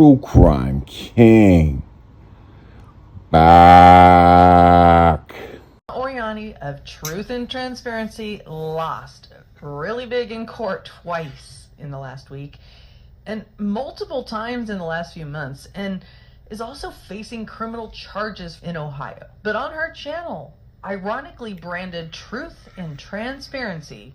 True Crime King back. Oriani of Truth and Transparency lost really big in court twice in the last week and multiple times in the last few months, and is also facing criminal charges in Ohio. But on her channel, ironically branded Truth and Transparency,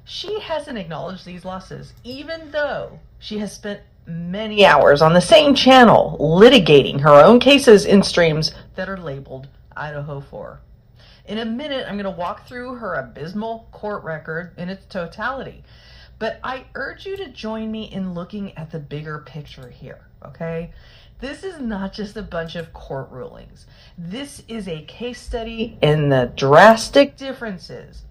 she hasn't acknowledged these losses, even though she has spent many hours on the same channel litigating her own cases in streams that are labeled Idaho 4. In a minute, I'm going to walk through her abysmal court record in its totality, but I urge you to join me in looking at the bigger picture here, okay? This is not just a bunch of court rulings. This is a case study in the drastic differences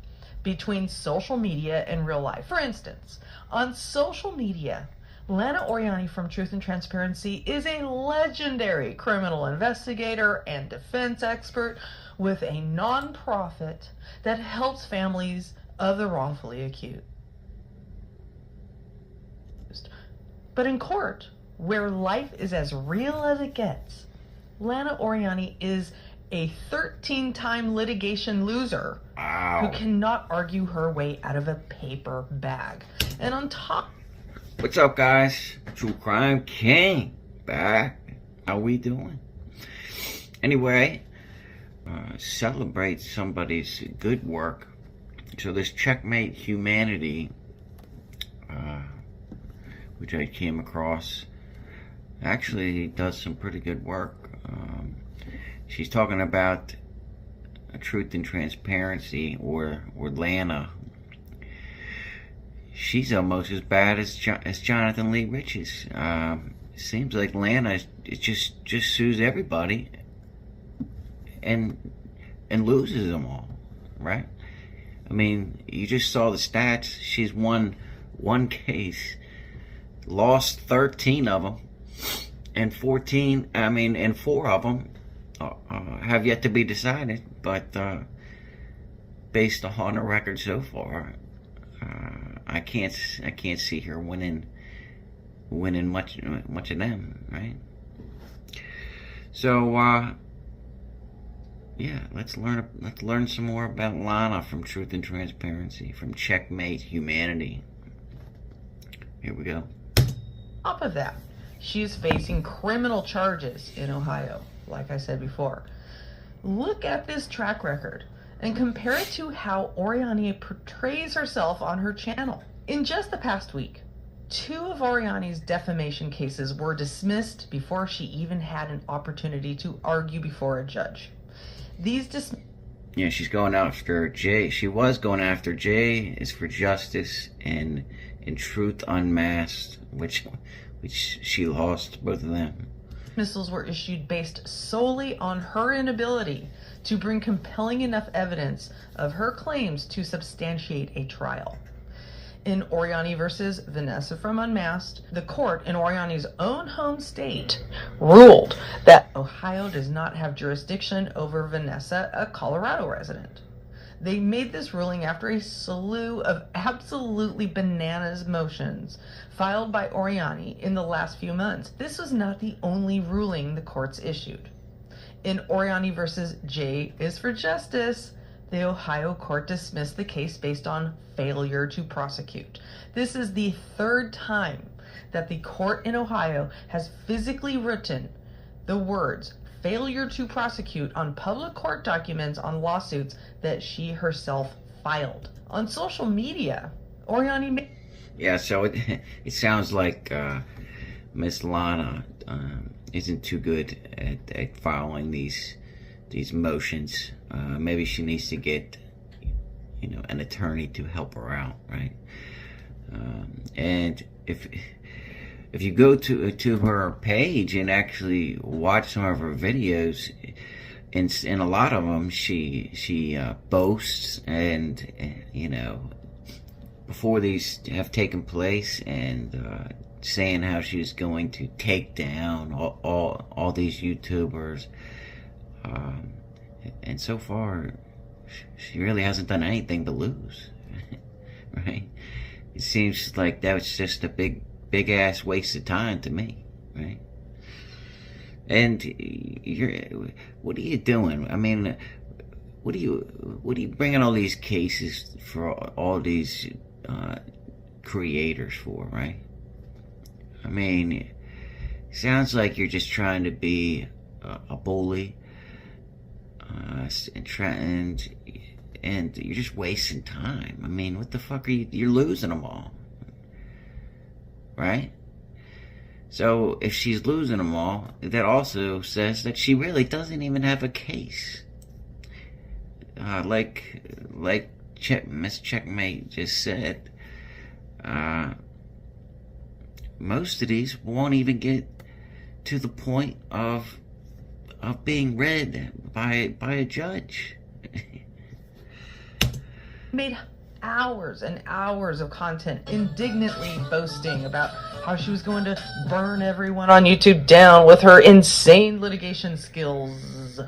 between social media and real life. For instance, on social media, Lana Oriani from Truth and Transparency is a legendary criminal investigator and defense expert with a nonprofit that helps families of the wrongfully accused. But in court, where life is as real as it gets, Lana Oriani is a 13-time litigation loser who cannot argue her way out of a paper bag. And on top... What's up, guys? True Crime King back. How we doing? Anyway, celebrate somebody's good work. So this Checkmate Humanity, which I came across, actually does some pretty good work. She's talking about Truth and Transparency, or Lana. She's almost as bad as Jonathan Lee Riches. Seems like Lana just sues everybody and loses them all, right? I mean, you just saw the stats. She's won one case, lost 13 of them, and 4 of them have yet to be decided. But based on her record so far, I can't see her winning much of them, right? So yeah, let's learn some more about Lana from Truth and Transparency, from Checkmate Humanity. Here we go. On top of that, she's facing criminal charges in Ohio, like I said before. Look at this track record and compare it to how Oriani portrays herself on her channel. In just the past week, 2 of Oriani's defamation cases were dismissed before she even had an opportunity to argue before a judge. Yeah, she's going after Jay. She was going after Jay is for Justice and Truth Unmasked, which she lost both of them. Dismissals were issued based solely on her inability to bring compelling enough evidence of her claims to substantiate a trial. In Oriani versus Vanessa from Unmasked, the court in Oriani's own home state ruled that Ohio does not have jurisdiction over Vanessa, a Colorado resident. They made this ruling after a slew of absolutely bananas motions filed by Oriani in the last few months. This was not the only ruling the courts issued. In Oriani versus J is for Justice, the Ohio court dismissed the case based on failure to prosecute. This is the 3rd time that the court in Ohio has physically written the words failure to prosecute on public court documents on lawsuits that she herself filed. On social media, Oriani... Yeah, so it sounds like Miss Lana isn't too good at following these motions. Maybe she needs to get, an attorney to help her out, right? And if you go to her page and actually watch some of her videos, in a lot of them she boasts and before these have taken place, and saying how she's going to take down all these YouTubers, and so far she really hasn't done anything to lose. Right? It seems like that was just a big ass waste of time to me. right? And what are you doing? I mean, what are you bringing all these cases for all these creators for, right? I mean, sounds like you're just trying to be a bully, and you're just wasting time. I mean, what the fuck are you? You're losing them all, right? So if she's losing them all, that also says that she really doesn't even have a case. Like Miss Checkmate just said, most of these won't even get to the point of being read by a judge. Made hours and hours of content indignantly boasting about how she was going to burn everyone on YouTube down with her insane litigation skills.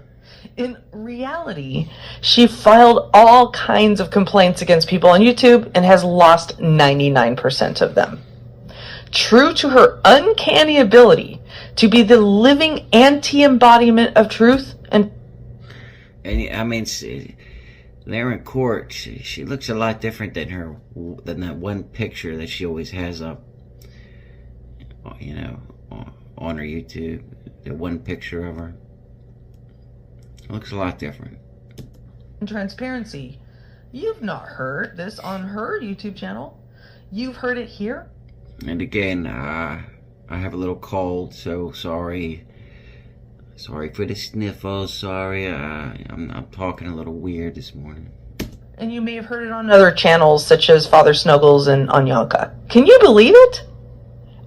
In reality, she filed all kinds of complaints against people on YouTube and has lost 99% of them. True to her uncanny ability to be the living anti-embodiment of truth and I mean, there in court, she looks a lot different than that one picture that she always has up, you know, on her YouTube. The one picture of her looks a lot different. transparency. You've not heard this on her YouTube channel. You've heard it here. And again, I have a little cold, so sorry. Sorry for the sniffles. Sorry, I'm talking a little weird this morning. And you may have heard it on other channels such as Father Snuggles and Anyanka. Can you believe it?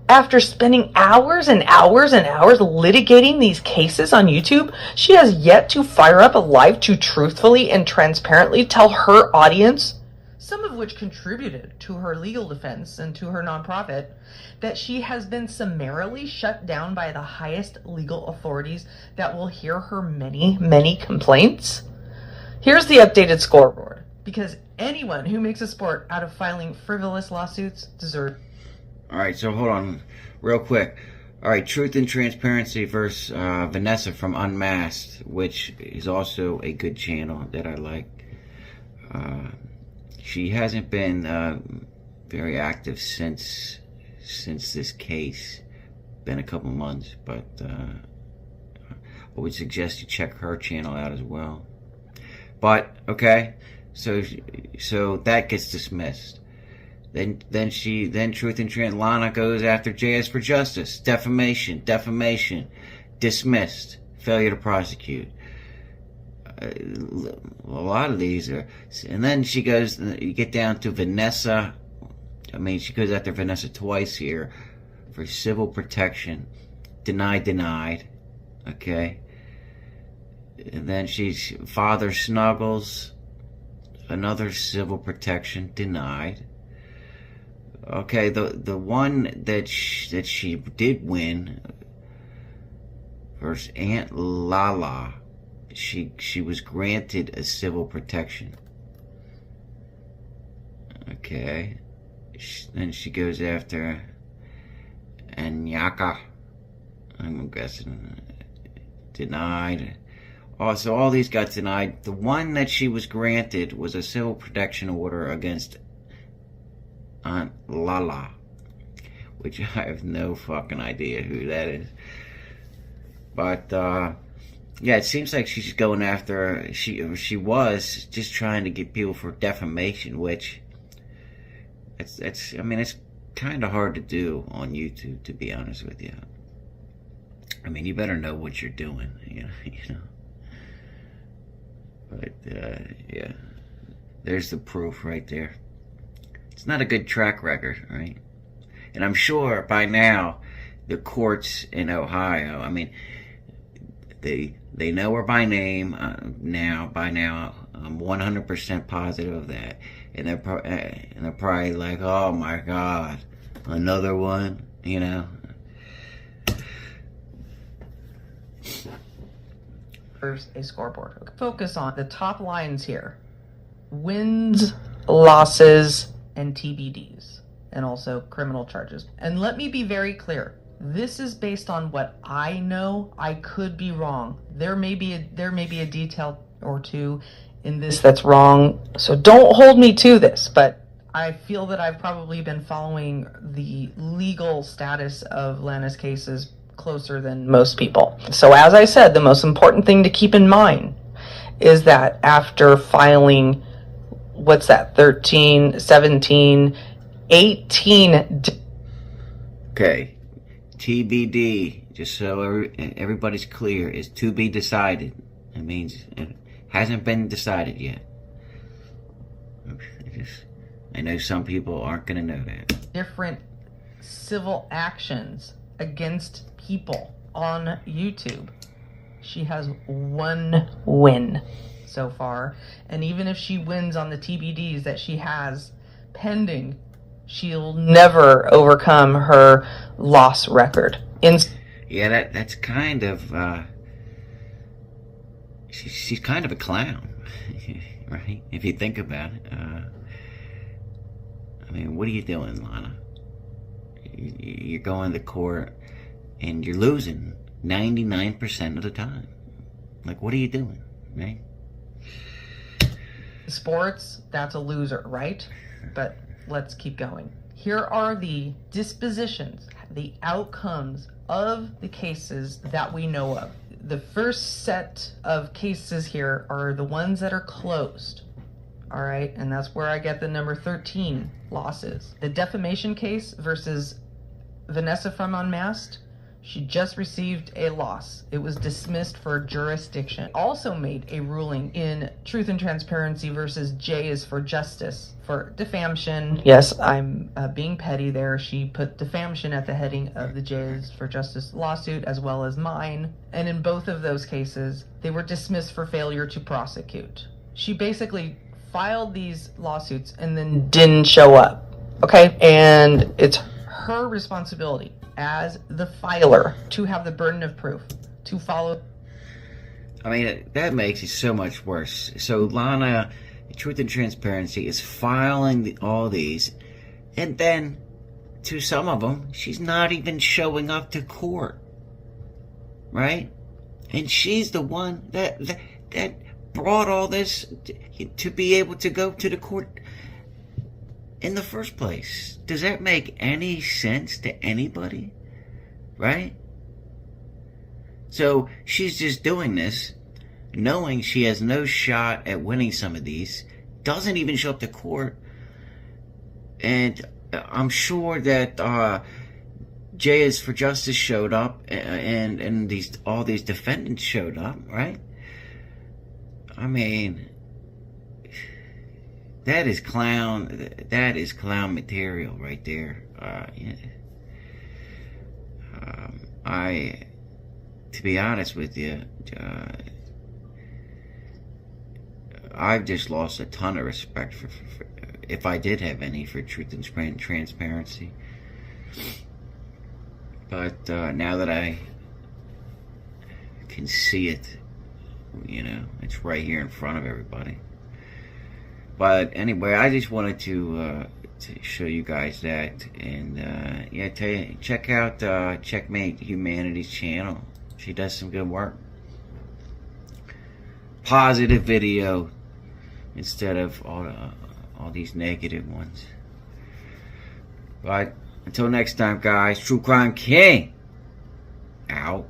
After spending hours and hours and hours litigating these cases on YouTube, she has yet to fire up a live to truthfully and transparently tell her audience, some of which contributed to her legal defense and to her nonprofit, that she has been summarily shut down by the highest legal authorities that will hear her many, many complaints. Here's the updated scoreboard, because anyone who makes a sport out of filing frivolous lawsuits deserves. All right, so hold on real quick. All right, Truth and Transparency versus Vanessa from Unmasked, which is also a good channel that I like. She hasn't been very active since this case. Been a couple months, but I would suggest you check her channel out as well. But okay, so that gets dismissed. Then Truth and Trent Lana goes after JS for Justice. Defamation, dismissed. Failure to prosecute. A lot of these are, and then she goes. You get down to Vanessa. I mean, she goes after Vanessa twice here for civil protection. Denied. Okay. And then she's Father Snuggles. Another civil protection denied. Okay, the one that she did win versus Aunt Lala, she was granted a civil protection. Okay, then she goes after Anyaka. I'm guessing denied. Oh, so all these got denied. The one that she was granted was a civil protection order against Aunt Lala, which I have no fucking idea who that is. But yeah, it seems like she's going after. She was just trying to get people for defamation, which it's I mean, it's kind of hard to do on YouTube, to be honest with you. I mean, you better know what you're doing, you know. But yeah, there's the proof right there. It's not a good track record, right? And I'm sure by now the courts in Ohio, I mean, they know her by name now. By now, I'm 100% positive of that. And they're probably like, oh my God, another one, you know. First, a scoreboard. Focus on the top lines here: wins, losses, and TBDs, and also criminal charges. And let me be very clear. This is based on what I know. I could be wrong. There may be a detail or two in this that's wrong. So don't hold me to this, but I feel that I've probably been following the legal status of Lana's cases closer than most people. So as I said, the most important thing to keep in mind is that after filing, 13, 17, 18... Okay. TBD, just so everybody's clear, is to be decided. It means it hasn't been decided yet. I know some people aren't going to know that. Different civil actions against people on YouTube. She has one win so far. And even if she wins on the TBDs that she has pending, she'll never overcome her loss record. Yeah, that's kind of, she's kind of a clown, right? If you think about it. I mean, what are you doing, Lana? You're going to court and you're losing 99% of the time. Like, what are you doing, right? Sports, that's a loser, right? But let's keep going. Here are the dispositions, the outcomes of the cases that we know of. The first set of cases here are the ones that are closed. All right, and that's where I get the number 13 losses. The defamation case versus Vanessa from Unmasked, she just received a loss. It was dismissed for jurisdiction. Also made a ruling in Truth and Transparency versus J is for Justice for defamation. Yes, I'm being petty there. She put defamation at the heading of the J is for Justice lawsuit as well as mine. And in both of those cases, they were dismissed for failure to prosecute. She basically filed these lawsuits and then didn't show up. Okay? And it's her responsibility as the filer to have the burden of proof to follow. I mean, that makes it so much worse. So Lana, Truth and Transparency, is filing all these, and then to some of them, she's not even showing up to court, right? And she's the one that brought all this to be able to go to the court in the first place. Does that make any sense to anybody? Right? So she's just doing this knowing she has no shot at winning some of these, doesn't even show up to court, and I'm sure that J is for Justice showed up, and all these defendants showed up, right? I mean, that is clown material right there. To be honest with you, I've just lost a ton of respect for if I did have any, for Truth and Transparency. But now that I can see it, it's right here in front of everybody. But anyway, I just wanted to show you guys that, and check out Checkmate Humanity's channel. She does some good work. Positive video instead of all these negative ones. But until next time, guys, True Crime King out.